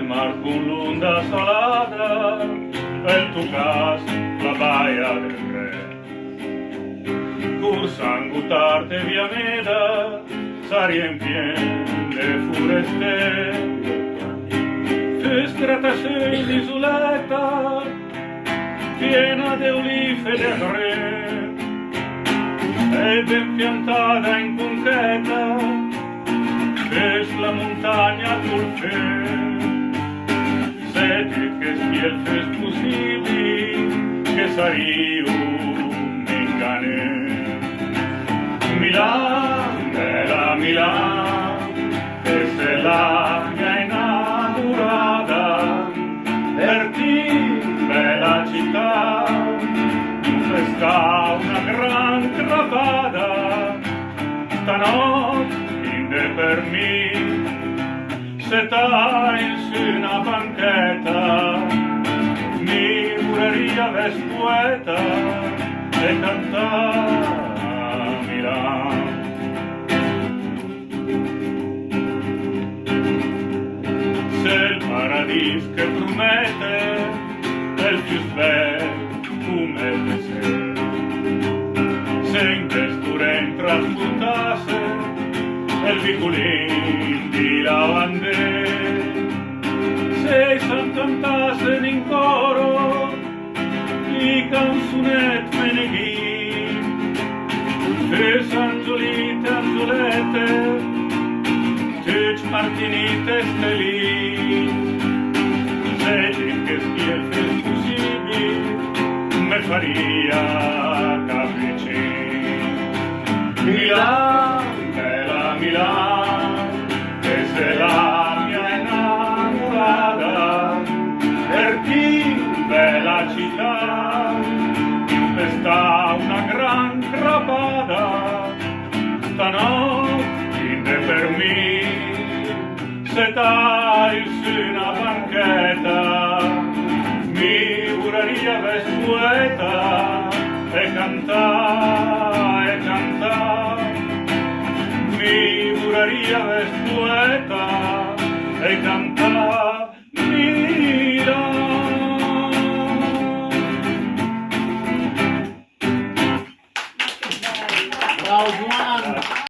el mar con l'onda salada, el tu cas, la baia del re. Cursan gutarte via meda, sa riempien de foreste. Festrata sei l'isoletta, piena de olive de re, e ben piantada in concheta, es la montagna col fe. Senti che spiel fes possibili, che sario m'ingane. Milan, bella Milan, questa è la mia innamorata, per ti, bella città, questa una gran crepata, stanotte inde per me, se stai su una banchetta, mi vorria vestueta e cantare a Milano. Se il paradiso che promette è il più bello come te sei, se in questura entra spuntasse el vicolin di lavandè, se s'encantassen in coro i canzonet meneghin, fes angiolite angiolette, tuts martinite stelin, se dic che spiel fes possibil, me faria capricin. Milan, Milan, questa è la mia innamorata, per ti, bella città, in questa una gran crepata, stanotte inde per me, se stai su una banchetta, mi vorria vestueta e cantare, mi vorria vestueta e cantare.